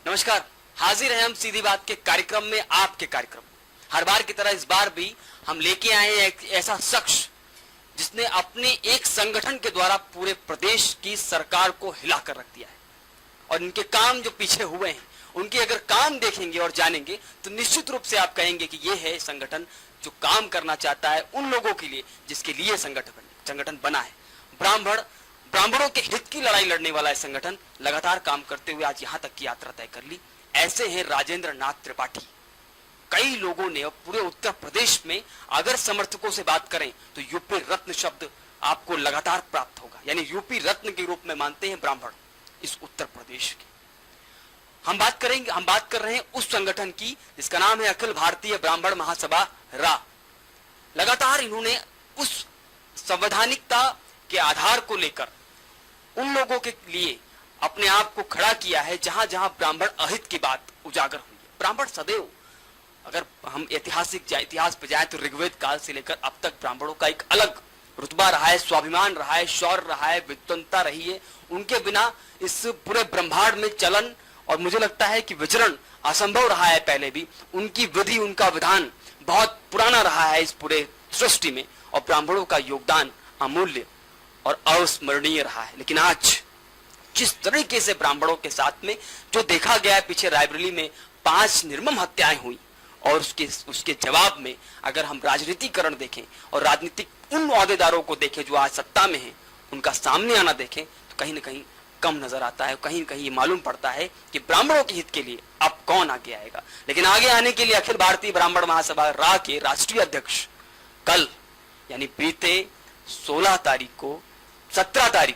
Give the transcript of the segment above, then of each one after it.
नमस्कार, हाजिर हैं हम सीधी बात के कार्यक्रम में, आपके कार्यक्रम। हर बार की तरह इस बार भी हम लेके आए हैं एक ऐसा शख्स जिसने अपने एक संगठन के द्वारा पूरे प्रदेश की सरकार को हिला कर रख दिया है। और इनके काम जो पीछे हुए हैं, उनके अगर काम देखेंगे और जानेंगे तो निश्चित रूप से आप कहेंगे कि ये है संगठन जो काम करना चाहता है उन लोगों के लिए जिसके लिए संगठन बना है। ब्राह्मणों के हित की लड़ाई लड़ने वाला संगठन लगातार काम करते हुए आज यहां तक की यात्रा तय कर ली। ऐसे हैं राजेंद्र नाथ त्रिपाठी। कई लोगों ने पूरे उत्तर प्रदेश में अगर समर्थकों से बात करें तो यूपी रत्न शब्द आपको लगातार प्राप्त होगा, यानी यूपी रत्न के रूप में मानते हैं ब्राह्मण इस उत्तर प्रदेश के। हम बात कर रहे हैं उस संगठन की जिसका नाम है अखिल भारतीय ब्राह्मण महासभा रा। लगातार इन्होंने उस संवैधानिकता के आधार को लेकर उन लोगों के लिए अपने आप को खड़ा किया है जहां जहां ब्राह्मण अहित की बात उजागर हुई है। ब्राह्मण सदैव, अगर हम इतिहास पे जाए तो ऋग्वेद काल से लेकर अब तक ब्राह्मणों का एक अलग रुतबा रहा है, स्वाभिमान रहा है, शौर्य रहा है, विद्वत्ता रही है। उनके बिना इस पूरे ब्रह्मांड में चलन और मुझे लगता है कि विचरण असंभव रहा है। पहले भी उनकी विधि, उनका विधान बहुत पुराना रहा है इस पूरे सृष्टि में, और ब्राह्मणों का योगदान अमूल्य और अविस्मरणीय रहा है। लेकिन आज जिस तरीके से ब्राह्मणों के साथ में जो देखा गया है, पीछे रायबरेली में 5 निर्मम हत्याएं हुई, और उसके जवाब में अगर हम राजनीतिकरण देखें और राजनीतिक उन ओहदेदारों को देखें जो आज सत्ता में हैं, उनका सामने आना देखें तो कहीं ना कहीं कम नजर आता है। कहीं कहीं ये मालूम पड़ता है कि ब्राह्मणों के हित के लिए अब कौन आगे आएगा। लेकिन आगे आने के लिए अखिल भारतीय ब्राह्मण महासभा रा के राष्ट्रीय अध्यक्ष कल यानी बीते 17 तारीख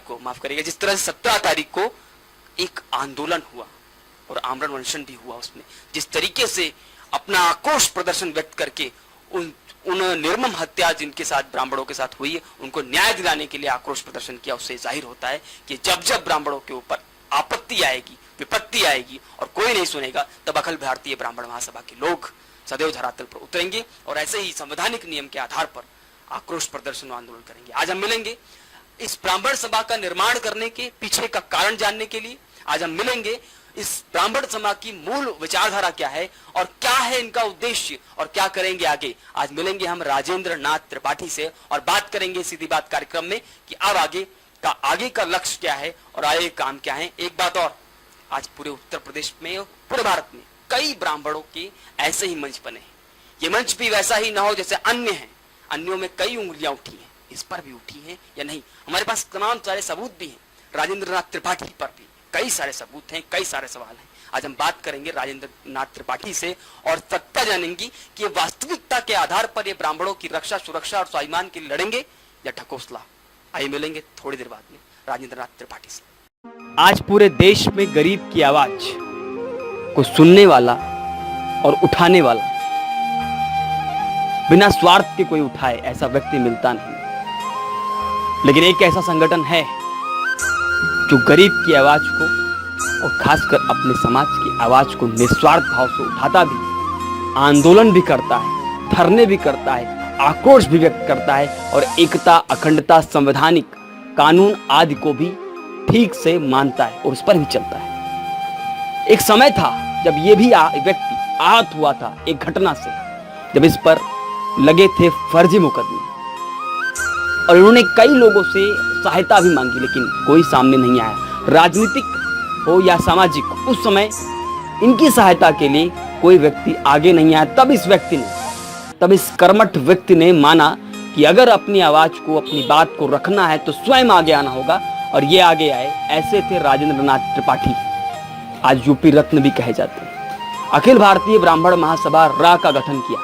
को माफ करिएगा, जिस तरह से 17 तारीख को एक आंदोलन हुआ और आमरण अनशन भी हुआ, उसमें जिस तरीके से अपना आक्रोश प्रदर्शन व्यक्त करके उन निर्मम हत्या जिनके साथ ब्राह्मणों के साथ हुई है उनको न्याय दिलाने के लिए आक्रोश प्रदर्शन किया, उससे जाहिर होता है कि जब ब्राह्मणों के ऊपर आपत्ति आएगी, विपत्ति आएगी और कोई नहीं सुनेगा, तब अखिल भारतीय ब्राह्मण महासभा के लोग सदैव धरातल पर उतरेंगे और ऐसे ही संवैधानिक नियम के आधार पर आक्रोश प्रदर्शन और आंदोलन करेंगे। आज हम मिलेंगे इस ब्राह्मण सभा का निर्माण करने के पीछे का कारण जानने के लिए। आज हम मिलेंगे इस ब्राह्मण सभा की मूल विचारधारा क्या है और क्या है इनका उद्देश्य और क्या करेंगे आगे। आज मिलेंगे हम राजेंद्र नाथ त्रिपाठी से और बात करेंगे सीधी बात कार्यक्रम में कि अब आगे का लक्ष्य क्या है और आगे काम क्या है। एक बात और, आज पूरे उत्तर प्रदेश में, पूरे भारत में कई ब्राह्मणों के ऐसे ही मंच बने हैं। ये मंच भी वैसा ही ना हो जैसे अन्य हैं, अन्यों में कई उंगलियां उठी हैं, इस पर भी उठी हैं या नहीं। हमारे पास तमाम सारे सबूत भी हैं, राजेंद्र नाथ त्रिपाठी पर भी कई सारे सबूत हैं, कई सारे सवाल हैं। आज हम बात करेंगे राजेंद्र नाथ त्रिपाठी से और सत्ता जानेंगे कि वास्तविकता के आधार पर ये ब्राह्मणों की रक्षा, सुरक्षा और स्वाभिमान के लिए लड़ेंगे या ढकोसला। आइए मिलेंगे थोड़ी देर बाद में राजेंद्र नाथ त्रिपाठी से। आज पूरे देश में गरीब की आवाज को सुनने वाला और उठाने वाला, बिना स्वार्थ के कोई उठाए ऐसा व्यक्ति मिलता नहीं। लेकिन एक ऐसा संगठन है जो गरीब की आवाज को और खासकर अपने समाज की आवाज को निस्वार्थ भाव से उठाता भी, आंदोलन भी करता है, धरने भी करता है, आक्रोश भी व्यक्त करता है और एकता, अखंडता, संवैधानिक कानून आदि को भी ठीक से मानता है और उस पर भी चलता है। एक समय था जब ये भी व्यक्ति आहत हुआ था एक घटना से, जब इस पर लगे थे फर्जी मुकदमे और उन्होंने कई लोगों से सहायता भी मांगी, लेकिन कोई सामने नहीं आया। राजनीतिक हो या सामाजिक, उस समय इनकी सहायता के लिए कोई व्यक्ति आगे नहीं आया। तब इस कर्मठ व्यक्ति ने माना कि अगर अपनी आवाज को, अपनी बात को रखना है तो स्वयं आगे आना होगा और ये आगे आए। ऐसे थे राजेंद्र नाथ त्रिपाठी, आज यूपी रत्न भी कहे जाते हैं। अखिल भारतीय ब्राह्मण महासभा रा का गठन किया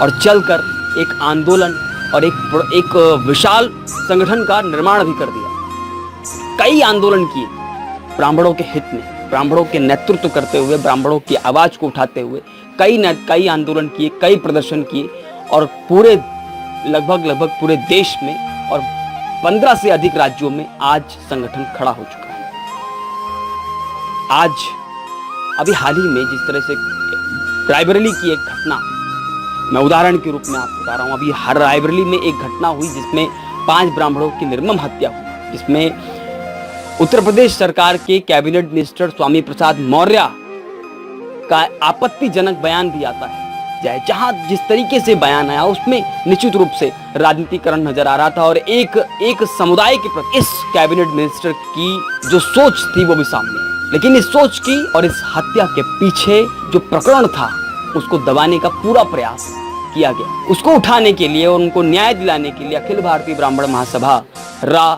और चलकर एक आंदोलन और एक विशाल संगठन का निर्माण भी कर दिया। कई आंदोलन किए ब्राह्मणों के हित में, ब्राह्मणों के नेतृत्व करते हुए, ब्राह्मणों की आवाज को उठाते हुए कई आंदोलन किए, कई प्रदर्शन किए और लगभग पूरे देश में और 15 से अधिक राज्यों में आज संगठन खड़ा हो चुका है। आज अभी हाल ही में जिस तरह से रायबरेली की एक घटना, मैं उदाहरण के रूप में आपको बता रहा हूं, अभी हर रायबरेली में एक घटना हुई जिसमें 5 ब्राह्मणों की निर्मम हत्या हुई, जिसमें उत्तर प्रदेश सरकार के कैबिनेट मिनिस्टर स्वामी प्रसाद मौर्य का आपत्तिजनक बयान भी आता है। जहां जिस तरीके से बयान आया उसमें निश्चित रूप से राजनीतिकरण नजर आ रहा था और एक समुदाय के प्रति इस कैबिनेट मिनिस्टर की जो सोच थी वो भी सामने है। लेकिन इस सोच की और इस हत्या के पीछे जो प्रकरण था उसको दबाने का पूरा प्रयास किया गया। उसको उठाने के लिए और उनको न्याय दिलाने के लिए अखिल भारतीय ब्राह्मण महासभा रा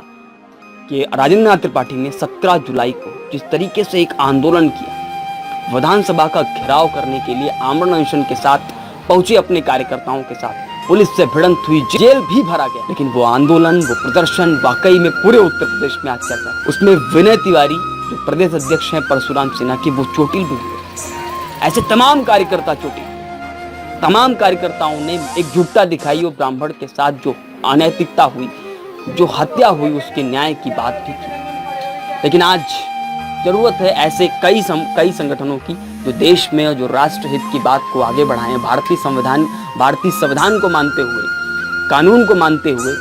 के राजेंद्र नाथ त्रिपाठी ने 17 जुलाई को जिस तरीके से एक आंदोलन किया, विधानसभा का घेराव करने के लिए आमरण अनशन के साथ पहुंचे अपने कार्यकर्ताओं के साथ, पुलिस से भिड़ंत हुई, जेल भी भरा गया, लेकिन वो आंदोलन, वो प्रदर्शन वाकई में पूरे उत्तर प्रदेश में आज चल रहा है। उसमें विनय तिवारी जो प्रदेश अध्यक्ष हैं परशुराम सेना की, वो चोटिल भी हुए। ऐसे तमाम कार्यकर्ता चोटिल, तमाम कार्यकर्ताओं ने एकजुटता दिखाई और ब्राह्मण के साथ जो अनैतिकता हुई, जो हत्या हुई, उसके न्याय की बात भी की। लेकिन आज जरूरत है ऐसे कई संगठनों की जो देश में और जो राष्ट्र हित की बात को आगे बढ़ाएं, भारतीय संविधान को मानते हुए, कानून को मानते हुए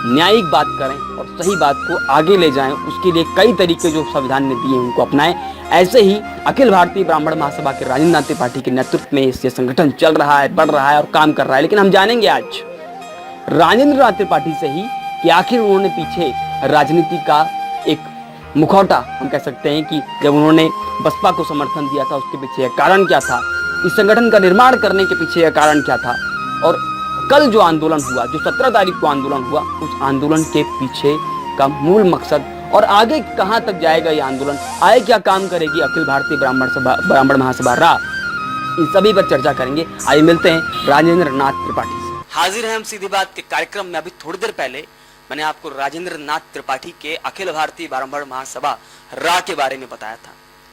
न्यायिक बात करें और सही बात को आगे ले जाएं। उसके लिए कई तरीके जो संविधान ने दिए उनको अपनाएं। ऐसे ही अखिल भारतीय ब्राह्मण महासभा के राजेंद्र नाथ त्रिपाठी के नेतृत्व में ये संगठन चल रहा है, बढ़ रहा है और काम कर रहा है। लेकिन हम जानेंगे आज राजेंद्र नाथ त्रिपाठी से ही कि आखिर उन्होंने पीछे राजनीति का एक मुखौटा, हम कह सकते हैं कि जब उन्होंने बसपा को समर्थन दिया था उसके पीछे कारण क्या था, इस संगठन का निर्माण करने के पीछे कारण क्या था, और कल जो आंदोलन हुआ, जो 17 तारीख को आंदोलन हुआ, उस आंदोलन के पीछे का मूल मकसद और आगे कहां तक जाएगा ये आंदोलन, आगे क्या काम करेगी अखिल भारतीय ब्राह्मण महासभा रा, इन सभी पर चर्चा करेंगे। आइए मिलते हैं राजेंद्र नाथ त्रिपाठी से। हाजिर हैं हम सीधी बात के कार्यक्रम में। अभी थोड़ी देर पहले मैंने आपको राजेंद्र नाथ त्रिपाठी के अखिल भारतीय ब्राह्मण महासभा रा के बारे में बताया था।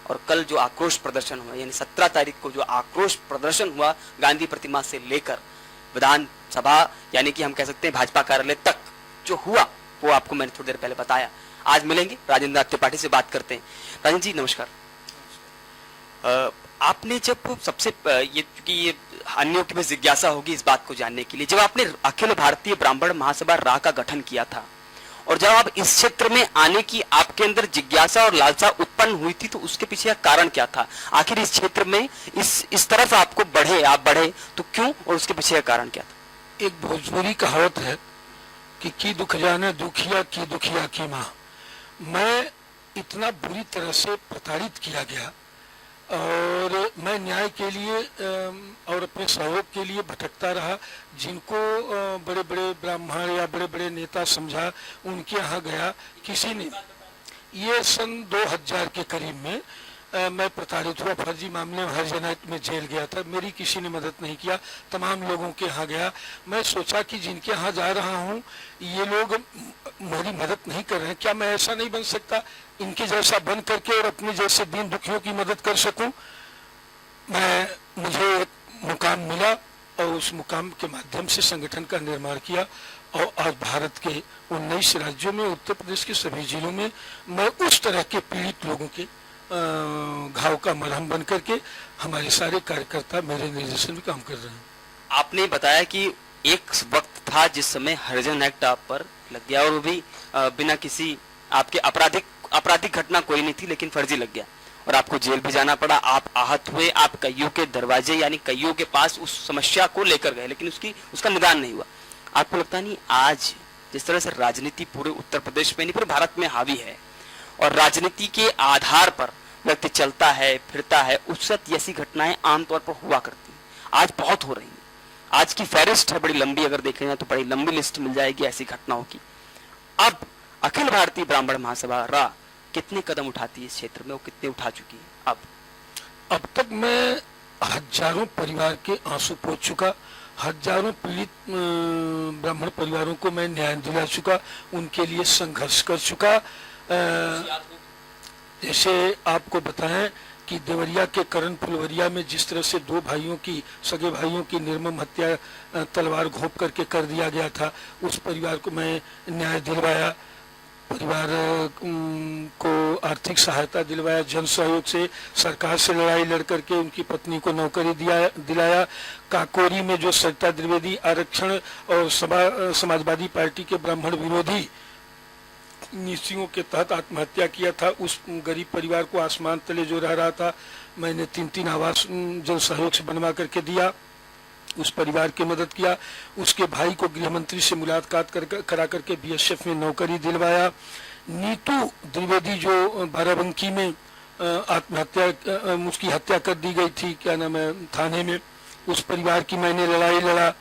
और कल जो आक्रोश प्रदर्शन हुआ, यानी 17 तारीख को जो आक्रोश प्रदर्शन हुआ गांधी प्रतिमा से लेकर विधानसभा, यानी कि हम कह सकते हैं भाजपा कार्यालय तक जो हुआ, वो आपको मैंने थोड़ी देर पहले बताया। आज मिलेंगे राजेंद्र नाथ त्रिपाठी से, बात करते हैं। राजेंद्र जी नमस्कार। आपने जब सबसे ये अन्यों की भी जिज्ञासा होगी इस बात को जानने के लिए, जब आपने अखिल भारतीय ब्राह्मण महासभा रा का गठन किया था और जब आप इस क्षेत्र में आने की आपके अंदर जिज्ञासा और लालसा उत्पन्न हुई थी, तो उसके पीछे का कारण क्या था? आखिर इस क्षेत्र में इस तरफ आपको आप बढ़े तो क्यों, और उसके पीछे का कारण क्या था? एक भोजपुरी कहावत है कि की दुख जाने दुखिया की दुखिया की माँ। मैं इतना बुरी तरह से प्रताड़ित किया गया और मैं न्याय के लिए और अपने सहयोग के लिए भटकता रहा। जिनको बड़े बड़े ब्राह्मण या बड़े बड़े नेता समझा, उनके यहाँ गया, किसी ने, ये सन 2000 के करीब में मैं प्रताड़ित हुआ, फर्जी मामले में हरिजनात में जेल गया था, मेरी किसी ने मदद नहीं किया, तमाम लोगों के यहाँ गया। मैं सोचा कि जिनके यहाँ जा रहा हूँ ये लोग मेरी मदद नहीं कर रहे हैं, क्या मैं ऐसा नहीं बन सकता इनके जैसा बन करके और अपने जैसे दीन दुखियों की मदद कर सकूं? मुझे एक मुकाम मिला और उस मुकाम के माध्यम से संगठन का निर्माण किया और आज भारत के 19 राज्यों में, उत्तर प्रदेश के सभी जिलों में मैं उस तरह के पीड़ित लोगों के घाव का मरहम बन करके हमारे सारे कार्यकर्ता मेरे निर्देशन में काम कर रहे हैं। आपने बताया कि एक वक्त था जिस समय हरिजन एक्ट आप पर लग गया और वो भी बिना किसी आपके आपराधिक घटना कोई नहीं थी, लेकिन फर्जी लग गया और आपको जेल भी जाना पड़ा, आप आहत हुए, आप कईयों के दरवाजे यानी कईयों के पास उस समस्या को लेकर गए, लेकिन उसका निदान नहीं हुआ। आपको लगता नहीं आज जिस तरह से राजनीति पूरे उत्तर प्रदेश में नहीं पूरे भारत में हावी है और राजनीति के आधार पर व्यक्ति चलता है फिरता है, उस वक्त ऐसी घटनाएं आमतौर पर हुआ करती हैं, आज बहुत हो रही हैं। आज की फहरिस्त है बड़ी लंबी, अगर देखें जाए तो बड़ी लंबी लिस्ट मिल जाएगी ऐसी घटनाओं की। अब अखिल भारतीय ब्राह्मण महासभा रा कितने कदम उठाती है इस क्षेत्र में, वो कितने उठा चुकी है? अब तक मैं हजारों परिवार के आंसू पोंछ चुका, हजारों पीड़ित ब्राह्मण परिवारों को मैं न्याय दिला चुका, उनके लिए संघर्ष कर चुका। जैसे आपको बताएं कि देवरिया के करण फुलवरिया में जिस तरह से दो सगे भाइयों की निर्मम हत्या तलवार घोंप करके कर दिया गया था, उस परिवार को मैं न्याय दिलवाया, परिवार को आर्थिक सहायता दिलवाया, जन सहयोग से सरकार से लड़ाई लड़ करके उनकी पत्नी को नौकरी दिलाया। काकोरी में जो सरिता द्विवेदी आरक्षण और समाजवादी पार्टी के ब्राह्मण विरोधी नीतियों के तहत आत्महत्या किया था। उस गरीब परिवार को आसमान तले जो रह रहा था, मैंने 3 आवास जन सहयोग से बनवा करके दिया, उस परिवार की मदद किया। उसके भाई को गृह मंत्री से मुलाकात करा करके बीएसएफ में नौकरी दिलवाया। नीतू द्विवेदी जो बाराबंकी में आत्महत्या, उसकी हत्या कर दी गई थी, क्या नाम है, थाने में, उस परिवार की मैंने लड़ाई लड़ा।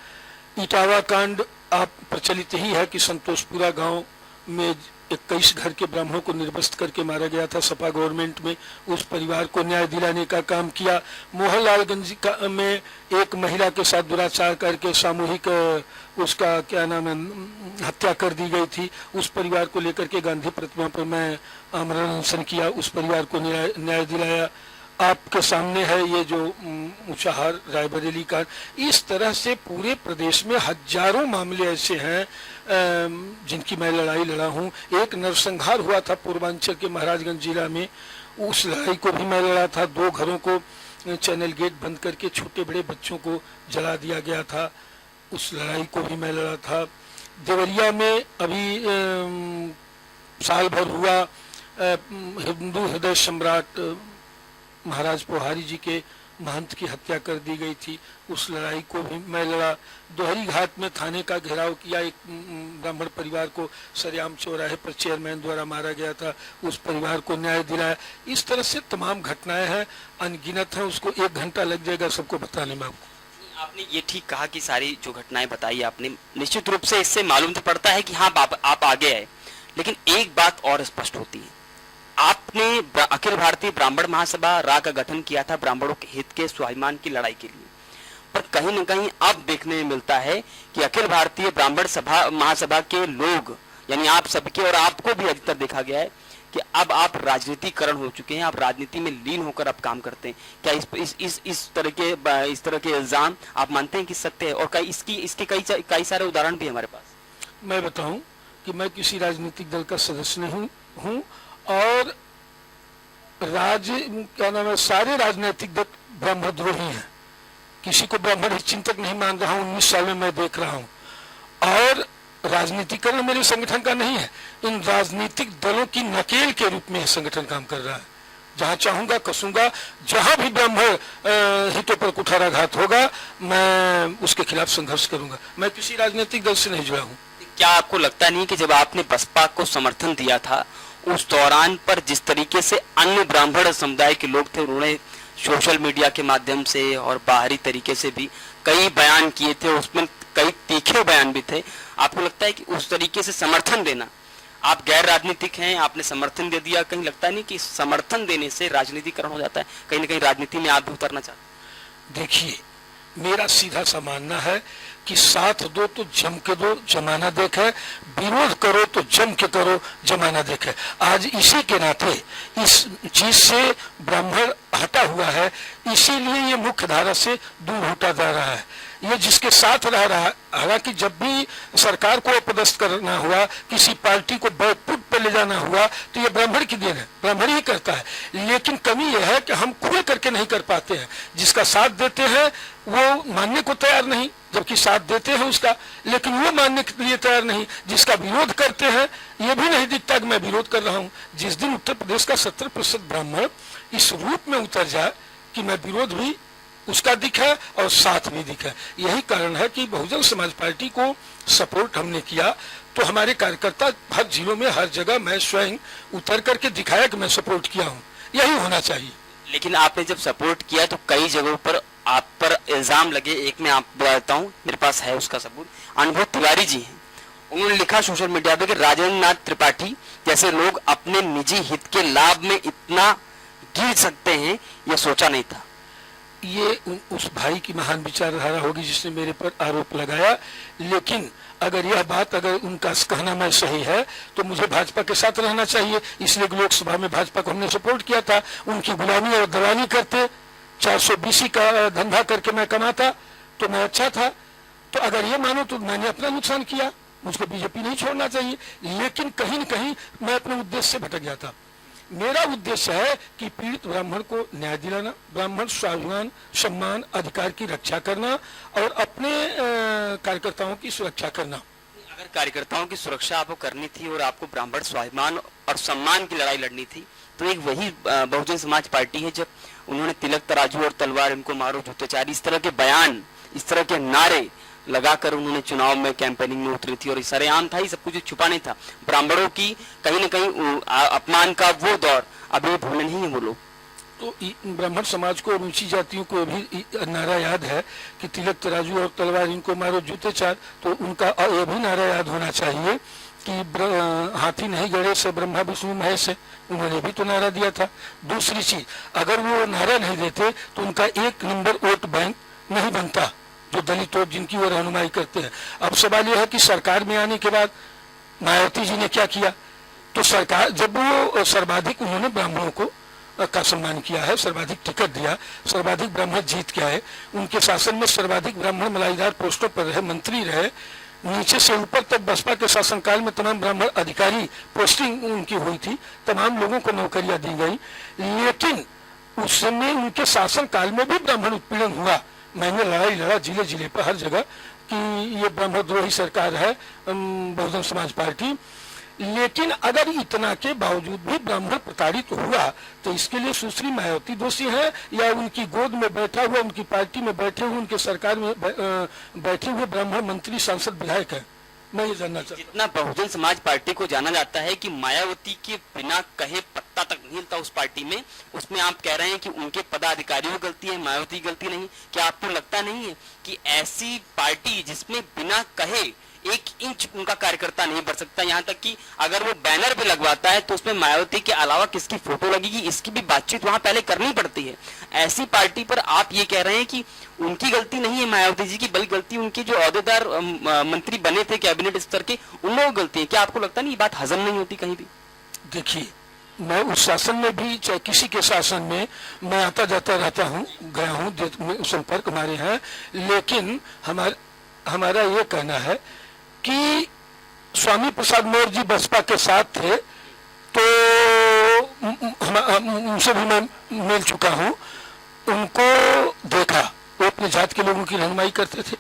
इटावा कांड आप प्रचलित ही है कि संतोषपुरा गांव में 21 घर के ब्राह्मणों को निर्वस्त्र करके मारा गया था सपा गवर्नमेंट में, उस परिवार को न्याय दिलाने का काम किया। मोहनलालगंज में एक महिला के साथ दुराचार करके सामूहिक उसका क्या नाम है हत्या कर दी गई थी, उस परिवार को लेकर के गांधी प्रतिमा पर मैं आमरण अनशन किया, उस परिवार को न्याय दिलाया। आपके सामने है ये जो ऊंचाहार रायबरेली का। इस तरह से पूरे प्रदेश में हजारों मामले ऐसे हैं जिनकी मैं लड़ाई लड़ा हूँ। एक नरसंहार हुआ था पूर्वांचल के महाराजगंज जिला में, उस लड़ाई को भी मैं लड़ा था। 2 घरों को चैनल गेट बंद करके छोटे बड़े बच्चों को जला दिया गया था, उस लड़ाई को भी मैं लड़ा था। देवरिया में अभी साल भर हुआ हिंदू हृदय सम्राट महाराज पोहारी जी के महंत की हत्या कर दी गई थी, उस लड़ाई को भी मैं लड़ा। दोहरी घाट में थाने का घेराव किया, एक ब्राह्मण परिवार को सरेआम चौराहे पर चेयरमैन द्वारा मारा गया था, उस परिवार को न्याय दिलाया। इस तरह से तमाम घटनाएं हैं, अनगिनत हैं, उसको 1 घंटा लग जाएगा सबको बताने में। आपने ये ठीक कहा कि सारी जो घटनाएं बताई आपने, निश्चित रूप से इससे मालूम तो पड़ता है कि हाँ आप आगे आए, लेकिन एक बात और स्पष्ट होती है, आपने अखिल भारतीय ब्राह्मण महासभा रा का गठन किया था ब्राह्मणों के हित के स्वाभिमान की लड़ाई के लिए, पर कहीं न कहीं अब देखने में मिलता है कि अखिल भारतीय ब्राह्मण सभा महासभा के लोग, यानी आप सबके और आपको भी अधिकतर देखा गया है कि अब आप राजनीतिकरण हो चुके हैं, आप राजनीति में लीन होकर आप काम करते हैं। क्या इस तरह के इल्जाम आप मानते हैं कि सत्य है? और इसके कई सारे उदाहरण भी हमारे पास। मैं बताऊं कि मैं किसी राजनीतिक दल का सदस्य नहीं हूं और क्या नाम है, सारे राजनीतिक दल ब्रह्मद्रोही हैं, किसी को ब्राह्मण चिंतक नहीं मान रहा हूं। 19 साल में मैं देख रहा हूं, और राजनीतिकरण मेरे संगठन का नहीं है, इन राजनीतिक दलों की नकेल के रूप में संगठन काम कर रहा है। जहां चाहूंगा कसूंगा, जहां भी ब्राह्मण हितों पर कुठाराघात होगा मैं उसके खिलाफ संघर्ष करूंगा। मैं किसी राजनीतिक दल से नहीं जुड़ा हूं। क्या आपको लगता नहीं कि जब आपने बसपा को समर्थन दिया था उस दौरान पर जिस तरीके से अन्य ब्राह्मण समुदाय के लोग थे, उन्होंने सोशल मीडिया के माध्यम से और बाहरी तरीके से भी कई बयान किए थे, उसमें कई तीखे बयान भी थे, आपको लगता है कि उस तरीके से समर्थन देना, आप गैर राजनीतिक हैं, आपने समर्थन दे दिया, कहीं लगता नहीं कि समर्थन देने से राजनीतिकरण हो जाता है, कहीं ना कहीं राजनीति में आप भी उतरना चाहते हैं? देखिए, मेरा सीधा सा मानना है कि साथ दो तो जम के दो, जमाना देखे, विरोध करो तो जम के करो, जमाना देखे। आज इसी के नाते इस चीज से ब्राह्मण हटा हुआ है, इसीलिए ये मुख्य धारा से दूर होता जा रहा है। ये जिसके साथ रह रहा है, हालांकि जब भी सरकार को अपदस्थ करना हुआ, किसी पार्टी को बैकफुट पर ले जाना हुआ, तो ये ब्राह्मण की देन है, ब्राह्मण ही करता है। लेकिन कमी यह है कि हम खुल करके नहीं कर पाते हैं। जिसका साथ देते हैं वो मानने को तैयार नहीं, जबकि साथ देते हैं उसका, लेकिन वो मानने के लिए तैयार नहीं। जिसका विरोध करते हैं ये भी नहीं दिखता कि मैं विरोध कर रहा हूँ। जिस दिन उत्तर प्रदेश का 70% ब्राह्मण इस रूप में उतर जाए कि मैं विरोध भी उसका दिखा और साथ भी दिखा, यही कारण है कि बहुजन समाज पार्टी को सपोर्ट हमने किया, तो हमारे कार्यकर्ता हर जिलों में हर जगह मैं स्वयं उतर करके दिखाया कि मैं सपोर्ट किया हूँ, यही होना चाहिए। लेकिन आपने जब सपोर्ट किया तो कई जगहों पर आप पर इल्जाम लगे, एक मैं आप बताता हूँ, मेरे पास है उसका सबूत। अनुभव तिवारी जी हैं, उन्होंने लिखा सोशल मीडिया पे कि राजेंद्र नाथ त्रिपाठी जैसे लोग अपने निजी हित के लाभ में इतना गिर सकते हैं, यह सोचा नहीं था। ये उस भाई की महान विचारधारा होगी जिसने मेरे पर आरोप लगाया, लेकिन अगर यह बात अगर उनका कहना मैं सही है तो मुझे भाजपा के साथ रहना चाहिए। इसलिए लोकसभा में भाजपा को हमने सपोर्ट किया था। उनकी गुलामी और दलाली करते 420 का धंधा करके मैं कमाता तो मैं अच्छा था। तो अगर ये मानो तो मैंने अपना नुकसान किया, मुझको बीजेपी नहीं छोड़ना चाहिए। लेकिन कहीं न कहीं मैं अपने उद्देश्य से भटक गया था। मेरा उद्देश्य है कि पीड़ित ब्राह्मण को न्याय दिलाना, ब्राह्मण स्वाभिमान, सम्मान, अधिकार की रक्षा करना और अपने कार्यकर्ताओं की सुरक्षा करना। अगर कार्यकर्ताओं की सुरक्षा आपको करनी थी और आपको ब्राह्मण स्वाभिमान और सम्मान की लड़ाई लड़नी थी, तो एक वही बहुजन समाज पार्टी है जब उन्होंने तिलक तराजू और तलवार इनको मारो जूतेचारी इस तरह के बयान, इस तरह के नारे लगाकर उन्होंने चुनाव में कैंपेनिंग में उतरी थी और इस सरेआम था, ही सब कुछ छुपा नहीं था। ब्राह्मणों की कहीं न कहीं अपमान का वो दौर अभी भूले नहीं है वो लोग। तो ब्राह्मण समाज को, ऊंची जातियों को भी नारा याद है कि तिलक तराजू और तलवार इनको मारो जूते चार, तो उनका यह भी नारा याद होना चाहिए कि हाथी नहीं गड़े से ब्रह्मा विष्णु महेश है, उन्होंने भी तो नारा दिया था। दूसरी चीज, अगर वो नारा नहीं देते तो उनका 1 नंबर वोट बैंक नहीं बनता, जो दलित वोट जिनकी वो रहनुमाई करते हैं। अब सवाल यह है कि सरकार में आने के बाद मायावती जी ने क्या किया, तो सरकार जब वो सर्वाधिक उन्होंने ब्राह्मणों को का सम्मान किया है, सर्वाधिक टिकट दिया, सर्वाधिक ब्राह्मण जीत के आए, उनके शासन में सर्वाधिक ब्राह्मण मलाईदार पोस्टों पर रहे, मंत्री रहे, नीचे से ऊपर तक बसपा के शासनकाल में तमाम ब्राह्मण अधिकारी पोस्टिंग उनकी हुई थी, तमाम लोगों को नौकरियां दी गई, लेकिन उस समय उनके शासन काल में भी ब्राह्मण उत्पीड़न हुआ। मैंने लड़ाई लड़ा जिले जिले पर हर जगह कि ये ब्राह्मण द्रोही सरकार है बहुजन समाज पार्टी, लेकिन अगर इतना के बावजूद भी ब्राह्मण प्रताड़ित हुआ तो इसके लिए सुश्री मायावती दोषी है या उनकी गोद में बैठा हुआ, उनकी पार्टी में बैठे हुए, उनके सरकार में बैठे हुए ब्राह्मण मंत्री सांसद विधायक है? मैं ये जानना चाहता हूं। जितना बहुजन समाज पार्टी को जाना जाता है कि मायावती के बिना कहे पत्ता तक नहीं हिलता उस पार्टी में, उसमें आप कह रहे हैं कि उनके पदाधिकारियों की गलती है, मायावती की गलती नहीं। क्या आपको लगता नहीं है कि ऐसी पार्टी जिसमें बिना कहे 1 इंच उनका कार्यकर्ता नहीं बढ़ सकता, यहाँ तक कि अगर वो बैनर भी लगवाता है तो उसमें मायावती के अलावा किसकी फोटो लगेगी, इसकी भी बातचीत वहां पहले करनी पड़ती है। ऐसी पार्टी पर आप ये कह रहे हैं कि उनकी गलती नहीं है मायावती जी की, बल्कि गलती उनके जो अहदेदार मंत्री बने थे कैबिनेट स्तर के, उन लोगों की गलती है। क्या आपको लगता नहीं ये बात हजम नहीं होती कहीं भी? देखिए, मैं उस शासन में भी, चाहे किसी के शासन में, मैं आता जाता रहता हूँ, गया हूँ, संपर्क हमारे हैं, लेकिन हमारा ये कहना है कि स्वामी प्रसाद मौर्य जी बसपा के साथ थे तो उनसे भी मैं मिल चुका हूँ, उनको देखा, वो अपने जात के लोगों की रहनुमाई करते थे,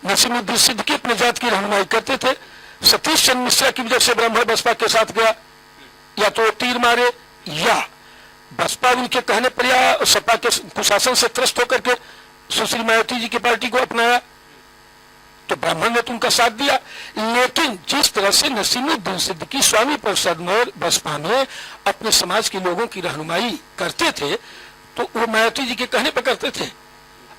नसीमुद्दीन सिद्दीकी अपने जात की रहनुमाई करते थे। सतीश चंद्र मिश्रा की वजह से ब्राह्मण बसपा के साथ गया, या तो तीर मारे या बसपा उनके कहने पर या सपा के कुशासन से त्रस्त होकर के सुश्री मायावती जी की पार्टी को अपनाया, तो ब्राह्मण ने तो उनका साथ दिया। लेकिन जिस तरह से नसीमुद्दीन सिद्दीकी स्वामी प्रसाद मौर्य बसपा में अपने समाज के लोगों की रहनुमाई करते थे, तो वो मायावती जी के कहने पर करते थे।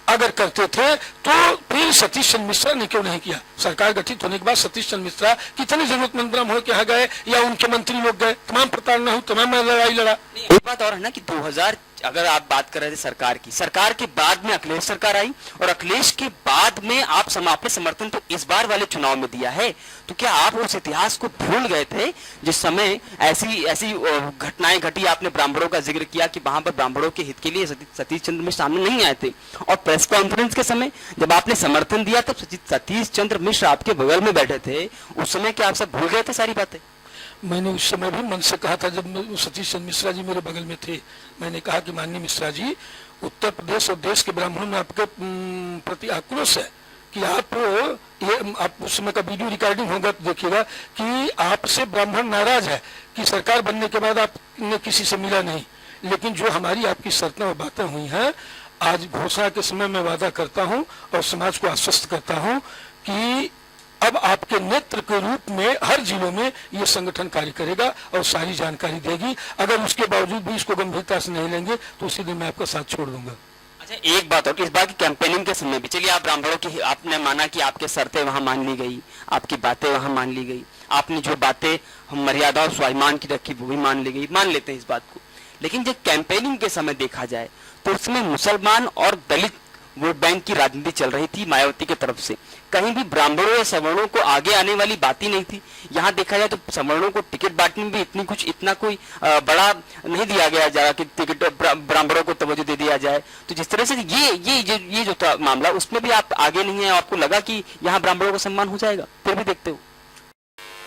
अगर करते थे तो फिर सतीश चंद्र मिश्रा ने क्यों नहीं किया? सरकार गठित होने के बाद सतीश चंद्र मिश्रा कितने जरूरतमंद ब्राह्मणों के यहाँ गए या उनके मंत्री लोग गए, तमाम प्रताड़ना हुई, तमाम लड़ाई लड़ा। एक बात और है ना कि 2000 अगर आप बात कर रहे थे सरकार की, सरकार के बाद में अखिलेश सरकार आई और अखिलेश के बाद में आपने समर्थन तो इस बार वाले चुनाव में दिया है, तो क्या आप उस इतिहास को भूल गए थे जिस समय ऐसी घटनाएं घटी? आपने ब्राह्मणों का जिक्र किया कि वहां पर ब्राह्मणों के हित के लिए सतीश चंद्र मिश्र सामने नहीं आए थे, और प्रेस कॉन्फ्रेंस के समय जब आपने समर्थन दिया तब सतीश चंद्र मिश्र आपके बगल में बैठे थे। उस समय क्या आप सब भूल गए थे सारी बातें? मैंने उस समय भी मन से कहा था, जब सतीश चंद्र मिश्रा जी मेरे बगल में थे, मैंने कहा कि माननीय मिश्रा जी, उत्तर प्रदेश और देश के ब्राह्मणों में आपके प्रति आक्रोश है कि आप उस समय का वीडियो रिकॉर्डिंग होगा तो देखिएगा कि आपसे ब्राह्मण नाराज है कि सरकार बनने के बाद आपने किसी से मिला नहीं, लेकिन जो हमारी आपकी शर्तें और बातें हुई हैं, आज घोषणा के समय मैं वादा करता हूं और समाज को आश्वस्त करता हूं कि अब आपके नेत्र के रूप में हर जिलों में ये संगठन कार्य करेगा और सारी जानकारी देगी। अगर उसके बावजूद भी इसको गंभीरता से नहीं लेंगे तो उसी दिन मैं आपका साथ छोड़ दूंगा। अच्छा, एक बात और, इस बार की कैंपेनिंग के समय भी चलिए आप ब्राह्मणों की, आपने माना कि आपके शर्तें वहां मान ली गई, आपकी बातें वहां मान ली गई, आपने जो बातें हम मर्यादा और स्वाभिमान की रखी वो भी मान ली गई, मान लेते हैं इस बात को, लेकिन जब कैंपेनिंग के समय देखा जाए तो उसमें मुसलमान और दलित वोट बैंक की राजनीति चल रही थी मायावती की तरफ से। कहीं भी ब्राह्मणों या सवर्णों को आगे आने वाली बात ही नहीं थी। यहाँ देखा जाए तो सवर्णों को टिकट बांटने में भी इतना कोई बड़ा नहीं दिया गया जा कि टिकट ब्राह्मणों को तवज्जो दे दिया जाए। तो जिस तरह से ये जो था मामला, उसमें भी आप आगे नहीं है, आपको लगा कि यहाँ ब्राह्मणों का सम्मान हो जाएगा, फिर भी देखते हो?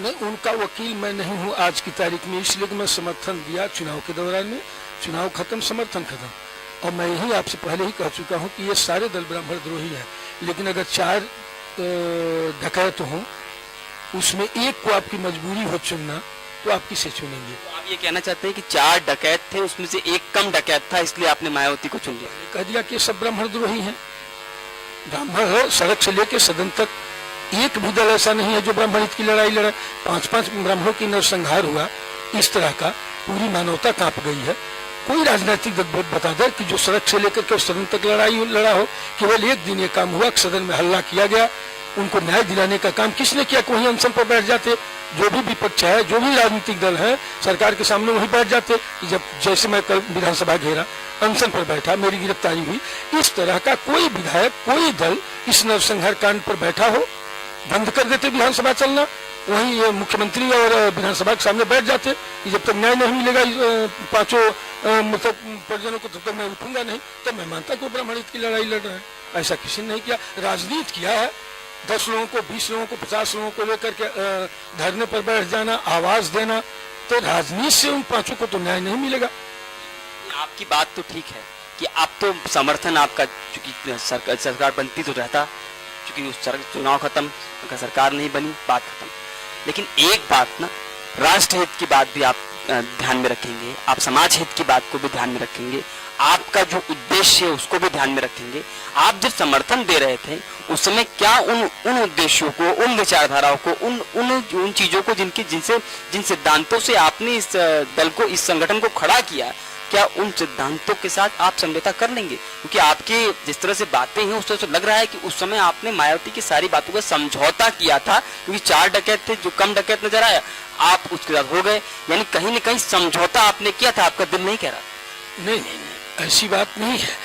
नहीं, उनका वकील मैं नहीं हूँ आज की तारीख में, इसलिए मैं समर्थन दिया चुनाव के दौरान में, चुनाव खत्म, समर्थन खत्म। और मैं यही आपसे पहले ही कह चुका हूं कि ये सारे दल ब्राह्मण द्रोही हैं, लेकिन अगर 4 डकैत हों उसमें एक को आपकी मजबूरी हो चुनना, तो आप किसे चुनेंगे? तो आप ये कहना चाहते हैं कि 4 डकैत थे, उसमें से एक कम डकैत था, इसलिए आपने मायावती को चुन लिया? कह दिया कि सब ब्राह्मण द्रोही हैं। ब्राह्मण सड़क से लेकर सदन तक एक भी दल ऐसा नहीं है जो ब्राह्मण हित की लड़ाई लड़ा। 5-5 ब्राह्मणों की नरसंहार हुआ, इस तरह का पूरी मानवता कांप गई है। कोई राजनीतिक दल बता दे कि जो सड़क से लेकर के सदन तक लड़ाई लड़ा हो। केवल एक दिन ये काम हुआ कि सदन में हल्ला किया गया, उनको न्याय दिलाने का काम किसने किया? कोई अनशन पर बैठ जाते, जो भी विपक्ष है, जो भी राजनीतिक दल है, सरकार के सामने वहीं बैठ जाते। जब जैसे मैं कल विधानसभा घेरा, अनशन पर बैठा, मेरी गिरफ्तारी हुई, इस तरह का कोई विधायक, कोई दल इस नरसंहार कांड पर बैठा हो, बंद कर देते विधानसभा चलना, वहीं मुख्यमंत्री और विधानसभा के सामने बैठ जाते कि जब तक न्याय नहीं मिलेगा पांचों मतलब परिजनों को, तब तक मैं उठूंगा नहीं। तब मैं मानता कि ब्राह्मण हित की लड़ाई लड़ रहे हैं। ऐसा किसी ने नहीं किया। राजनीति किया है, 10 लोगों को, 20 लोगों को, 50 लोगों को लेकर के धरने पर बैठ जाना, आवाज देना, तो राजनीति से उन 5 को तो न्याय नहीं मिलेगा। आपकी बात तो ठीक है कि आप तो समर्थन आपका, चूंकि सरकार बनती तो रहता, चूंकि उस चुनाव खत्म, सरकार नहीं बनी, बात खत्म। लेकिन एक बात ना, राष्ट्र हित की बात भी आप ध्यान में रखेंगे, आप समाज हित की बात को भी ध्यान में रखेंगे, आपका जो उद्देश्य है उसको भी ध्यान में रखेंगे। आप जब समर्थन दे रहे थे उस समय क्या उन उद्देश्यों को, उन विचारधाराओं को, उन चीजों को जिन सिद्धांतों से आपने इस दल को, इस संगठन को खड़ा किया, क्या उन सिद्धांतों के साथ आप समझौता कर लेंगे? क्योंकि आपके जिस तरह से बातें हैं उससे लग रहा है कि उस समय आपने मायावती की सारी बातों का समझौता किया था, क्योंकि 4 डकैत थे, जो कम डकैत नजर आया, आप उसके साथ हो गए। यानी कहीं न कहीं समझौता आपने किया था, आपका दिल नहीं कह रहा? नहीं, ऐसी बात नहीं है।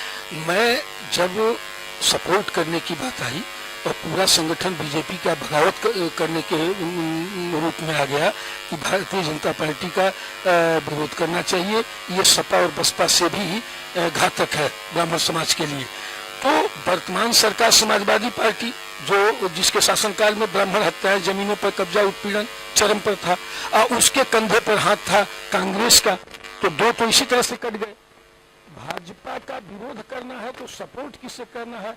मैं जब सपोर्ट करने की बात आई और पूरा संगठन बीजेपी का बगावत करने के रूप में आ गया कि भारतीय जनता पार्टी का विरोध करना चाहिए, ये सपा और बसपा से भी घातक है ब्राह्मण समाज के लिए, तो वर्तमान सरकार समाजवादी पार्टी, जो जिसके शासनकाल में ब्राह्मण हत्याएं, जमीनों पर कब्जा, उत्पीड़न चरम पर था, उसके कंधे पर हाथ था कांग्रेस का, तो 2 तो इसी तरह से कट गए। भाजपा का विरोध करना है तो सपोर्ट किससे करना है?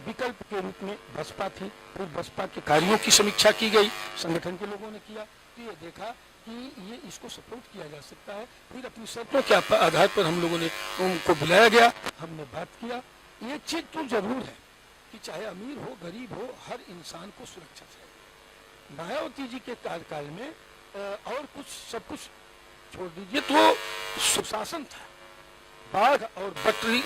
विकल्प के रूप में बसपा थी, फिर बसपा के कार्यों की समीक्षा की गई, संगठन के लोगों ने किया, तो ये देखा कि ये इसको सपोर्ट किया जा सकता है। फिर अपनी शर्तों के आधार पर हम लोगों ने उनको बुलाया गया, हमने बात किया। एक चीज तो जरूर है कि चाहे अमीर हो, गरीब हो, हर इंसान को सुरक्षा चाहिए। मायावती जी के कार्यकाल में और कुछ सब कुछ छोड़ दीजिए तो सुशासन था। बाघ और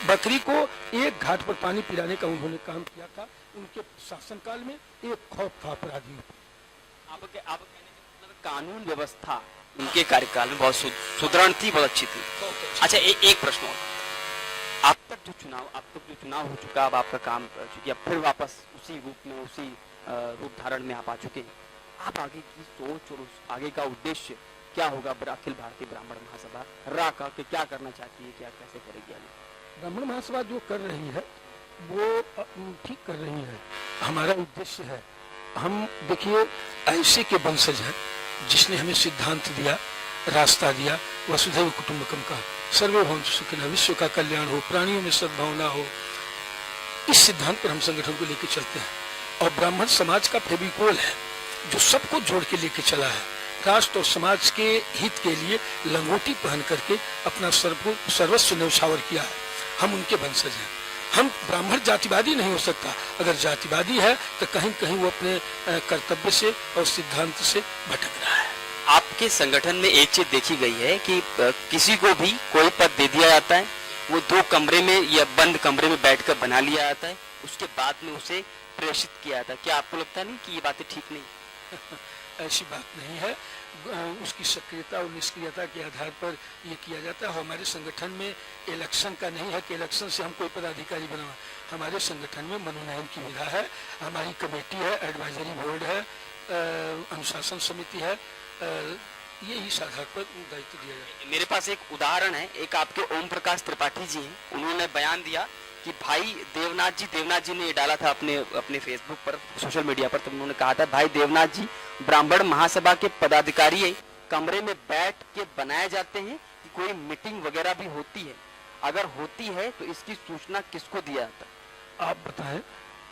बकरी को एक घाट पर पानी पिलाने का उन्होंने काम किया था। उनके शासनकाल में एक खौफ था अपराधियों पर। आप कहने का मतलब कानून व्यवस्था उनके कार्यकाल में बहुत सुदृढ़ थी, बहुत अच्छी थी। अच्छा, एक प्रश्न और, अब तक जो चुनाव हो चुका, अब आपका काम चूंकि अब फिर वापस उसी रूप में, उसी रूप धारण में आप आ चुके हैं, आप आगे की सोच और आगे का उद्देश्य क्या होगा? अखिल भारतीय ब्राह्मण महासभा राका के क्या करना चाहती है, क्या कैसे करेगी? ब्राह्मण महासभा जो कर रही है वो ठीक कर रही है। हमारा उद्देश्य है, हम देखिए ऐसे के वंशज हैं जिसने हमें सिद्धांत दिया, रास्ता दिया, वसुधैव कुटुंबकम का, सर्वे भवन्तु सुखिनः, विश्व का कल्याण हो, प्राणियों में सद्भावना हो, इस सिद्धांत पर हम संगठन को लेकर चलते हैं। और ब्राह्मण समाज का फेविकोल है जो सबको जोड़ के लेके चला है। राष्ट्र और समाज के हित के लिए लंगोटी पहन करके अपना सर्वस्व न्यौछावर किया है। हम उनके वंशज हैं। हम ब्राह्मण जातिवादी नहीं हो सकता। अगर जातिवादी है तो कहीं कहीं वो अपने कर्तव्य से और सिद्धांत से भटक रहा है। आपके संगठन में एक चीज देखी गई है कि किसी को भी कोई पद दे दिया जाता है, वो 2 कमरे में या बंद कमरे में बैठकर बना लिया जाता है, उसके बाद में उसे प्रेषित किया जाता है। क्या आपको लगता नहीं कि ये बातें ठीक नहीं? ऐसी बात नहीं है। उसकी सक्रियता और निष्क्रियता के आधार पर ये किया जाता है। हमारे संगठन में इलेक्शन का नहीं है कि इलेक्शन से हम कोई पदाधिकारी बनाए। हमारे संगठन में मनोनयन की विधा है, हमारी कमेटी है, एडवाइजरी बोर्ड है, अनुशासन समिति है, ये इस आधार पर दायित्व दिया जाता है। मेरे पास एक उदाहरण है, एक आपके ओम प्रकाश त्रिपाठी जी हैं, उन्होंने बयान दिया कि भाई देवनाथ जी ने ये डाला था अपने फेसबुक पर, सोशल मीडिया पर, तो उन्होंने कहा था भाई देवनाथ जी ब्राह्मण महासभा के पदाधिकारी कमरे में बैठ के बनाए जाते हैं कि कोई मीटिंग वगैरह भी होती है, अगर होती है तो इसकी सूचना किसको दिया जाता है? आप बताएं,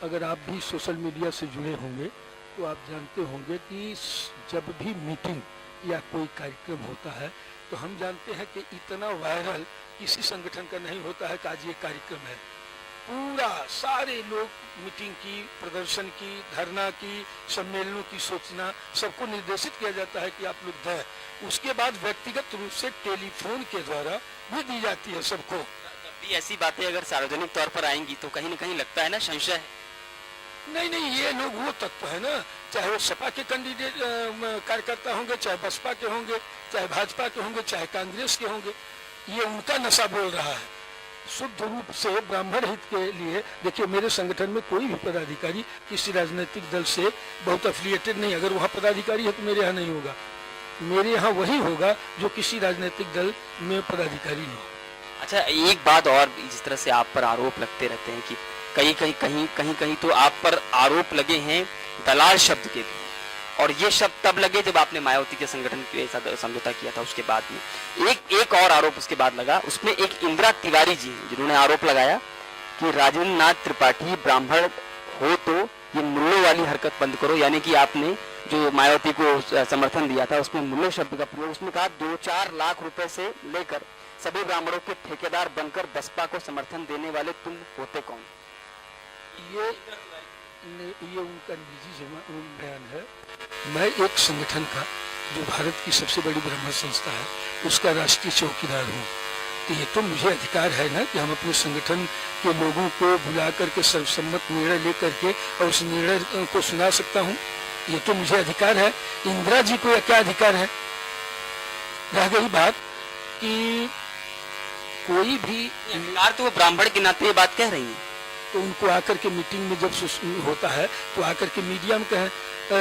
अगर आप भी सोशल मीडिया से जुड़े होंगे तो आप जानते होंगे कि जब भी मीटिंग या कोई कार्यक्रम होता है तो हम जानते हैं कि इतना वायरल किसी संगठन का नहीं होता है कि आज ये कार्यक्रम है। पूरा सारे लोग मीटिंग की, प्रदर्शन की, धरना की, सम्मेलनों की सूचना सबको निर्देशित किया जाता है कि आप लोग दें। उसके बाद व्यक्तिगत रूप से टेलीफोन के द्वारा भी दी जाती है सबको। भी ऐसी बातें अगर सार्वजनिक तौर पर आएंगी तो कहीं ना कहीं लगता है ना संशय है। नहीं, ये लोग वो तत्व है ना, चाहे वो सपा के कैंडिडेट कार्यकर्ता होंगे, चाहे बसपा के होंगे, चाहे भाजपा के होंगे, चाहे कांग्रेस के होंगे, ये उनका नशा बोल रहा है। शुद्ध रूप से ब्राह्मण हित के लिए देखिए, मेरे संगठन में कोई भी पदाधिकारी किसी राजनीतिक दल से बहुत एफिलिएटेड नहीं। अगर वहाँ पदाधिकारी है तो मेरे यहाँ नहीं होगा, मेरे यहाँ वही होगा जो किसी राजनीतिक दल में पदाधिकारी नहीं। अच्छा, एक बात और, जिस तरह से आप पर आरोप लगते रहते हैं कि कहीं तो आप पर आरोप लगे हैं दलाल शब्द के भी, और ये शब्द तब लगे जब आपने मायावती के संगठन के साथ समझौता किया था। उसके बाद में एक और आरोप उसके बाद लगा, उसमें एक इंदिरा तिवारी जी जिन्होंने आरोप लगाया कि राजेंद्र नाथ त्रिपाठी ब्राह्मण हो तो ये मुल्लों वाली हरकत बंद करो। यानी कि आपने जो मायावती को समर्थन दिया था उसमें मुल्लो शब्द का प्रयोग, उसमें कहा 2-4 लाख रुपए से लेकर सभी ब्राह्मणों के ठेकेदार बनकर बसपा को समर्थन देने वाले तुम होते कौन? ये उनका निजी बयान है। मैं एक संगठन का, जो भारत की सबसे बड़ी ब्राह्मण संस्था है, उसका राष्ट्रीय चौकीदार हूँ। तो ये तो मुझे अधिकार है ना कि हम अपने संगठन के लोगों को बुला करके सर्वसम्मत निर्णय लेकर के और उस निर्णय को सुना सकता हूँ। ये तो मुझे अधिकार है। इंदिरा जी को क्या अधिकार है? रह गई बात कि कोई भी अधिकार, तो वो ब्राह्मण के नाते ये बात कह रही है, तो उनको आकर के मीटिंग में जब होता है तो आकर के मीडिया में कहें,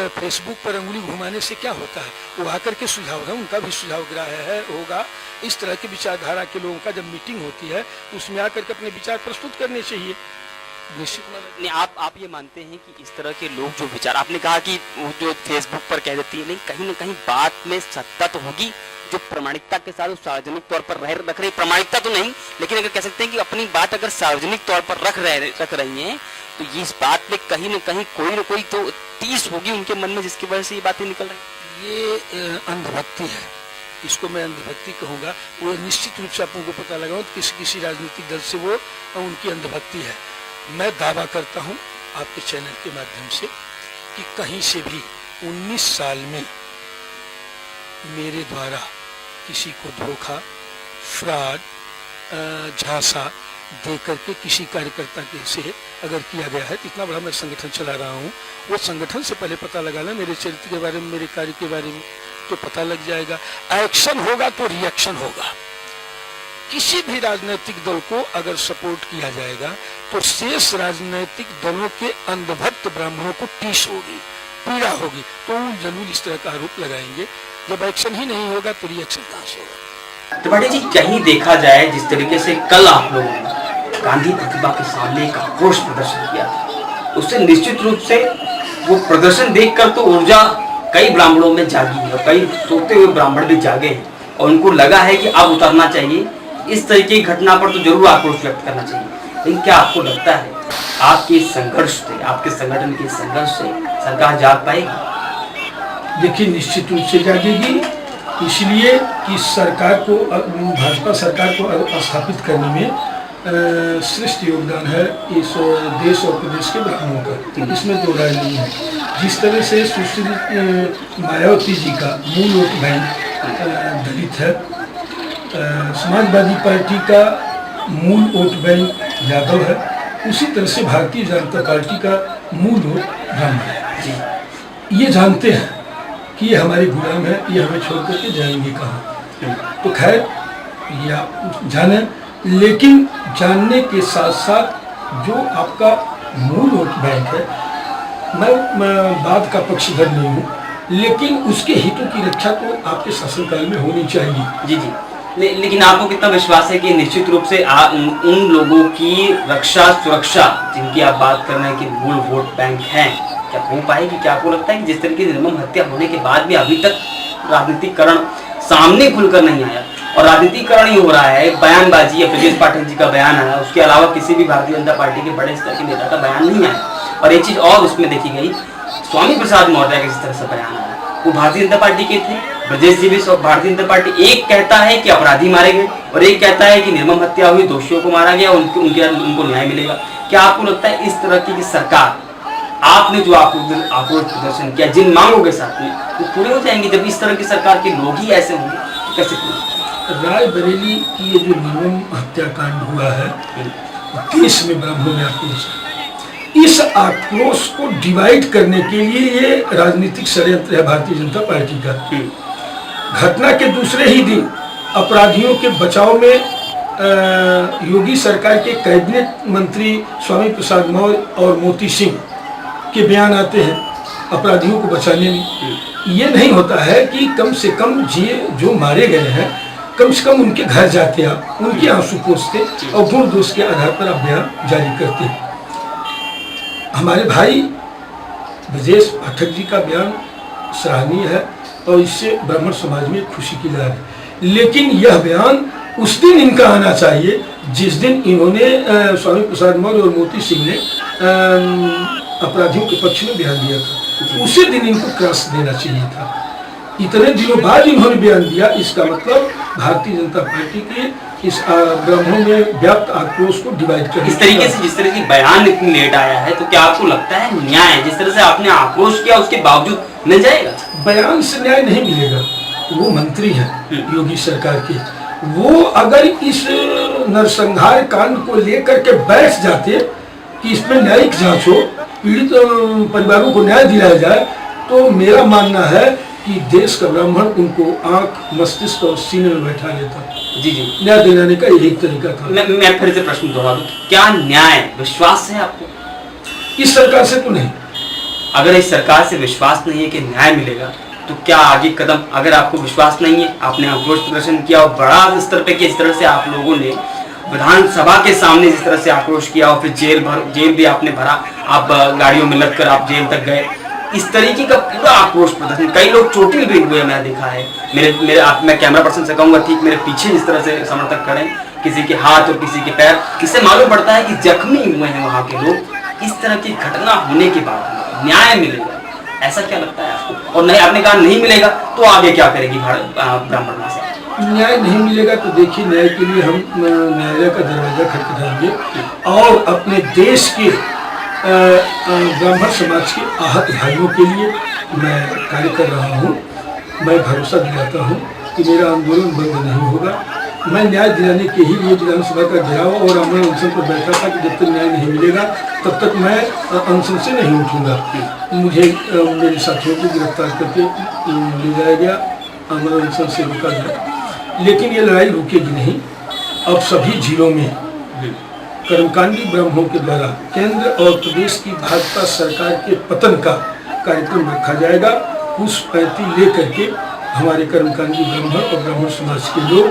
फेसबुक पर अंगुली घुमाने से क्या होता है? वो आकर के सुझाव है, उनका भी सुझाव ग्राह्य है होगा। इस तरह की विचारधारा के लोगों का जब मीटिंग होती है तो उसमें आकर के अपने विचार प्रस्तुत करने चाहिए। नहीं, आप ये मानते हैं कि इस तरह के लोग जो विचार, आपने कहा कि वो जो फेसबुक पर कह देती है, नहीं कहीं ना कहीं बात में सत्ता तो होगी, जो प्रामाणिकता के साथ सार्वजनिक तौर पर रख रही, प्रामाणिकता तो नहीं लेकिन अगर कह सकते हैं कि अपनी बात अगर सार्वजनिक तौर पर रख रही हैं तो इस बात में कहीं ना कहीं कोई ना कोई तो तीस होगी उनके मन में, जिसकी वजह से ये बातें निकल रही। ये अंधभक्ति है, इसको मैं अंधभक्ति कहूँगा। वो निश्चित रूप से आपको को पता लगा किसी राजनीतिक दल से वो उनकी अंधभक्ति है। मैं दावा करता हूँ आपके चैनल के माध्यम से कि कहीं से भी 19 साल में मेरे द्वारा किसी को धोखा, फ्रॉड, झांसा दे करके किसी कार्यकर्ता के से अगर किया गया है, तो इतना बड़ा मैं संगठन चला रहा हूँ, वो संगठन से पहले पता लगा ना मेरे चरित्र के बारे में, मेरे कार्य के बारे में, तो पता लग जाएगा। एक्शन होगा तो रिएक्शन होगा। किसी भी राजनीतिक दल को अगर सपोर्ट किया जाएगा तो शेष राजनीतिक दलों के अंधभक्त ब्राह्मणों को टीस होगी, पीड़ा होगी, तो जरूर इस तरह का आरोप लगाएंगे। जब एक्शन ही नहीं होगा तो रिएक्शन कहां से होगा? त्रिपाठी जी, कहीं देखा जाए जिस तरीके से कल आप लोगों ने गांधी प्रतिमा के सामने एक आक्रोश प्रदर्शन किया था, उससे निश्चित रूप से वो प्रदर्शन देखकर तो ऊर्जा कई ब्राह्मणों में जागी है, कई सोते हुए ब्राह्मण भी जागे हैं और उनको लगा है कि अब उतरना चाहिए। इस तरीके की घटना पर तो जरूर आक्रोश व्यक्त करना चाहिए, लेकिन क्या आपको लगता है आपके संघर्ष से, आपके संगठन के संघर्ष से सरकार जाग पाएगी? देखिए, निश्चित रूप से जागेगी, इसलिए कि सरकार को, भाजपा सरकार को स्थापित करने में श्रेष्ठ योगदान है इस देश और प्रदेश के ब्राह्मणों का, इसमें दो राय नहीं है। जिस तरह से सुश्री मायावती जी का मूल वोट बैंक दलित है, समाजवादी पार्टी का मूल वोट बैंक यादव है, उसी तरह से भारतीय जनता पार्टी का मूल वोट ब्राह्मण है। ये जानते हैं कि ये हमारे गुलाम है, ये हमें छोड़ करके जाएंगे कहाँ। तो खैर ये आप जाने, लेकिन जानने के साथ साथ जो आपका मूल वोट बैंक है, मैं बात का पक्षधर नहीं हूँ, लेकिन उसके हितों की रक्षा तो आपके शासनकाल में होनी चाहिए। जी जी, लेकिन आपको कितना विश्वास है कि निश्चित रूप से उन लोगों की रक्षा सुरक्षा जिनकी आप बात कर रहे हैं कि मूल वोट बैंक हैं, क्या हो पाएगी? क्या आपको लगता है कि जिस तरीके से निर्मम हत्या होने के बाद भी अभी तक राजनीतिकरण सामने खुलकर नहीं आया और राजनीतिकरण ही हो रहा है, बयानबाजी या ब्रजेश पाठक जी का बयान आया, उसके अलावा किसी भी भारतीय जनता पार्टी के बड़े स्तर के नेता का बयान नहीं आया। और एक चीज और उसमें देखी गई, स्वामी प्रसाद महोदय का जिस तरह से बयान आया, वो भारतीय जनता पार्टी के थे, ब्रजेश जी भी भारतीय जनता पार्टी। एक कहता है कि अपराधी मारे गए और एक कहता है कि निर्मम हत्या हुई, दोषियों को मारा गया, उनको न्याय मिलेगा। क्या आपको लगता है इस तरह की सरकार, आपने जो आक्रोश प्रदर्शन किया जिन मांगों के साथ में, वो पूरे हो जाएंगे जब इस तरह की सरकार के लोग ही ऐसे होंगे? कैसे पूरे? रायबरेली की ये जो निर्मम हत्याकांड हुआ है, देश में ब्राह्मणों में आक्रोश है। इस आक्रोश को डिवाइड करने के लिए ये राजनीतिक षड्यंत्र है भारतीय जनता पार्टी का। घटना के दूसरे ही दिन अपराधियों के बचाव में योगी सरकार के कैबिनेट मंत्री स्वामी प्रसाद मौर्य और मोती सिंह के बयान आते हैं अपराधियों को बचाने में। ये नहीं होता है कि कम से कम जो मारे गए हैं, कम से कम उनके घर जाते आप, उनके आंसू पोंछते और गुण दोष के आधार पर आप बयान जारी करते हैं। हमारे भाई ब्रजेश पाठक जी का बयान सराहनीय है और इससे ब्राह्मण समाज में खुशी की लहर है, लेकिन यह बयान उस दिन इनका आना चाहिए जिस दिन इन्होंने स्वामी प्रसाद मौर्य और मोती सिंह ने अपराधियों के पक्ष में बयान दिया था। उसी दिन इनको क्रॉस देना चाहिए था। इतने दिनों बाद इन्होंने बयान दिया, इसका मतलब भारतीय जनता पार्टी के इस ब्राह्मणों में व्याप्त आक्रोश को डिवाइड कर इस तरीके से, जिस तरह की बयान इतनी लेट आया है, तो क्या आपको लगता है न्याय जिस तरह से आपने आक्रोश किया उसके बावजूद मिल जाएगा? बयान से न्याय नहीं मिलेगा। वो मंत्री हैं योगी सरकार के, वो अगर इस नरसंहार कांड को लेकर के बैठ जाते कि इसमें न्यायिक जांच हो, पीड़ित परिवारों को न्याय दिलाया जाए, तो मेरा मानना है कि देश का ब्राह्मण उनको आंख, मस्तिष्क और सीने में बैठा लेता। जी, न्याय दिलाने का यही तरीका था। मैं फिर से प्रश्न दोहरा दूं, क्या न्याय विश्वास है आपको? इस सरकार से तो नहीं। अगर इस सरकार से विश्वास नहीं है कि न्याय मिलेगा, तो क्या आगे कदम? अगर आपको विश्वास नहीं है, आपने आक्रोश प्रदर्शन किया और बड़ा स्तर पे किस तरह से आप लोगों ने विधानसभा के सामने जिस तरह से आक्रोश किया और फिर जेल भी आपने भरा, आप गाड़ियों में लगकर आप जेल तक गए, इस तरीके का पूरा आक्रोश प्रदर्शन, कई लोग चोटिल भी हुए, मैं देखा है। मैं कैमरा पर्सन से कहूंगा, ठीक मेरे पीछे जिस तरह से समर्थक खड़े, किसी के हाथ और किसी के पैर, इससे मालूम पड़ता है कि जख्मी हुए हैं वहां के लोग। इस तरह की घटना होने के बाद न्याय मिलेगा, ऐसा क्या लगता है आपको? और नहीं, आपने कहा नहीं मिलेगा, तो आगे क्या करेगी ब्राह्मण से? न्याय नहीं मिलेगा तो देखिए, न्याय के लिए हम न्यायालय का दरवाजा खटखटाएंगे और अपने देश के ब्राह्मण समाज के आहत भाइयों के लिए मैं कार्य कर रहा हूँ। मैं भरोसा दिलाता हूँ कि मेरा आंदोलन बंद नहीं होगा। मैं न्याय दिलाने के ही लिए विधानसभा का घेराव और आमरण अनशन पर बैठा था कि जब तक न्याय नहीं मिलेगा तब तक मैं अनशन से नहीं उठूंगा। मुझे मेरे साथियों को गिरफ्तार करके ले जाया गया, आमरण अनशन से रोका गया, लेकिन ये लड़ाई रुकेगी नहीं। अब सभी जिलों में कर्मकांडी ब्राह्मणों के द्वारा केंद्र और प्रदेश की भाजपा सरकार के पतन का कार्यक्रम रखा जाएगा। पुष्पैती लेकर के हमारे कर्मकांडी ब्राह्मण और ब्राह्मण समाज के लोग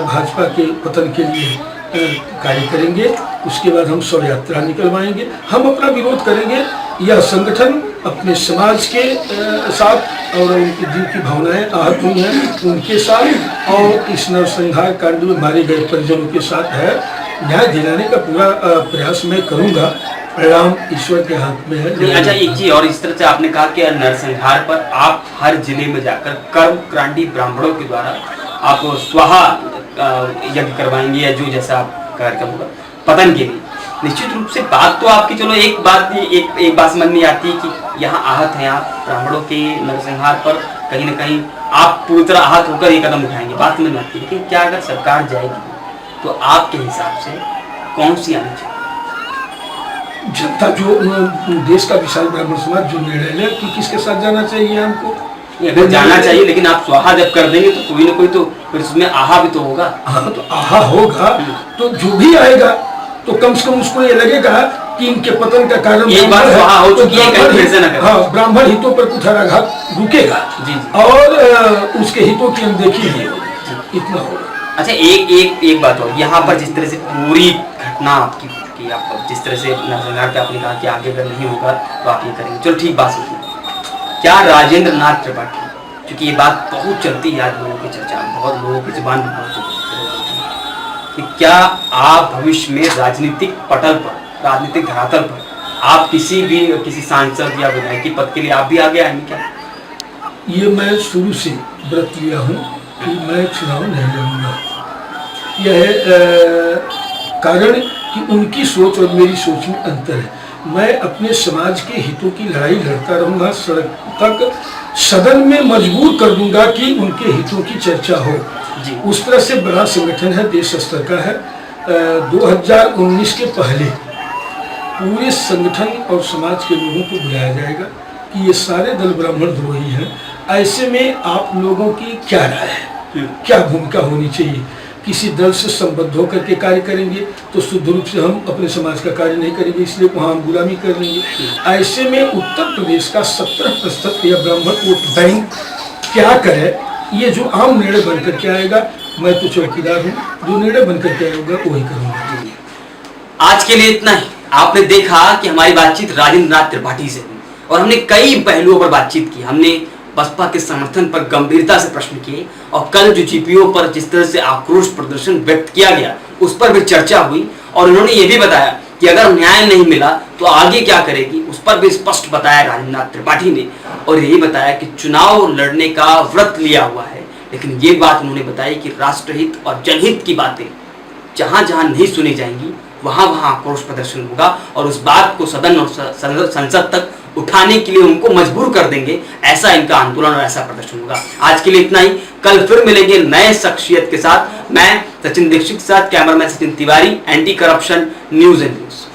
भाजपा के पतन के लिए कार्य करेंगे। उसके बाद हम शव यात्रा निकलवाएंगे, हम अपना विरोध करेंगे। यह संगठन अपने समाज के साथ और उनकी दिल की भावनाएं आहत हुई हैं उनके साथ और इस नरसंहार कांड में मारे गए परिजनों के साथ है। न्याय दिलाने का पूरा प्रयास मैं करूंगा, परिणाम ईश्वर के हाथ में है। अच्छा, एक चीज और, इस तरह से आपने कहा कि नरसंहार पर आप हर जिले में जाकर कर्मकांडी ब्राह्मणों के द्वारा आप स्वाहा यज्ञ करवाएंगे या जो जैसा आप कार्यक्रम होगा पतन के लिए। निश्चित रूप से बात तो आपकी, चलो एक बात समझ में आती है कि यहाँ आहत हैं आप ब्राह्मणों के नरसंहार पर, कहीं ना कहीं आप पूरी तरह आहत होकर ये कदम उठाएंगे, बात समझ में आती है। लेकिन क्या अगर सरकार जाएगी तो आपके हिसाब से कौन सी आनी चाहिए? जनता, जो देश का विशाल ब्राह्मण समाज जो निर्णय ले कि किसके साथ जाना चाहिए हमको, अगर जाना चाहिए, लेकिन आप स्वाहा जब कर देंगे तो कोई ना कोई तो फिर उसमें आहा भी तो होगा। हाँ, तो आहा होगा तो जो भी आएगा तो कम से कम उसको ये लगेगा कि इनके पतन का कारण एक बार स्वाहा हो चुकी है, कहीं फिर से ना करें। हाँ, ब्राह्मण हितों पर कुठाराघात रुकेगा और उसके हितों की अनदेखी नहीं होगी, इतना होगा। अच्छा, एक बात और, यहाँ पर जिस तरह से पूरी घटना आपकी कि आप जिस तरह से नरसंहार पे आपने कहा कि आगे अगर नहीं होगा तो आप ये करेंगे, चलो ठीक, बात सुनिए। क्या राजेंद्र नाथ त्रिपाठी, क्योंकि ये बात बहुत चलती है आज लोगों की चर्चा, बहुत लोगों की जुबान पर बहुत चलती है कि क्या आप भविष्य में राजनीतिक पटल पर, राजनीतिक धरातल पर आप किसी सांसद या विधायक के पद के लिए आप भी आगे आएंगे क्या? ये मैं शुरू से व्रत लिया हूँ कि मैं चुनाव नहीं लड़ूंगा। यह है कारण कि उनकी सोच और मेरी सोच में अंतर है। मैं अपने समाज के हितों की लड़ाई लड़ता रहूंगा, सड़क तक सदन में मजबूर कर दूंगा कि उनके हितों की चर्चा हो। उस तरह से बड़ा संगठन है, देश स्तर का है। 2019 के पहले पूरे संगठन और समाज के लोगों को बुलाया जाएगा कि ये सारे दल ब्राह्मण द्रोही हैं। ऐसे में आप लोगों की क्या राय है, क्या भूमिका होनी चाहिए? किसी दल से संबद्ध होकर के कार्य करेंगे तो शुद्ध रूप से हम अपने समाज का कार्य नहीं करेंगे, इसलिए वहाँ हम गुलामी कर लेंगे। ऐसे में उत्तर प्रदेश का 70% या ब्राह्मण वोट बैंक क्या करे, ये जो आम निर्णय बनकर के आएगा, मैं तो चौकीदार हूँ, जो निर्णय बनकर के आएगा वही करूँगा। आज के लिए इतना ही। आपने देखा कि हमारी बातचीत राजेंद्र नाथ त्रिपाठी से हुई और हमने कई पहलुओं पर बातचीत की। हमने बसपा के समर्थन पर गंभीरता से प्रश्न किए और कल जो जीपीओ पर जिस तरह से आक्रोश प्रदर्शन व्यक्त किया गया उस पर भी चर्चा हुई और उन्होंने ये भी बताया कि अगर न्याय नहीं मिला तो आगे क्या करेगी, उस पर भी स्पष्ट बताया राजेंद्र नाथ त्रिपाठी ने। और यही बताया कि चुनाव लड़ने का व्रत लिया हुआ है, लेकिन ये बात उन्होंने बताई कि राष्ट्रहित और जनहित की बातें जहां जहां नहीं सुनी जाएंगी वहां वहां आक्रोश प्रदर्शन होगा और उस बात को सदन और संसद तक उठाने के लिए उनको मजबूर कर देंगे। ऐसा इनका आंदोलन और ऐसा प्रदर्शन होगा। आज के लिए इतना ही। कल फिर मिलेंगे नए शख्सियत के साथ। मैं सचिन दीक्षित के साथ, cameraman Sachin Tiwari, anti corruption news and views.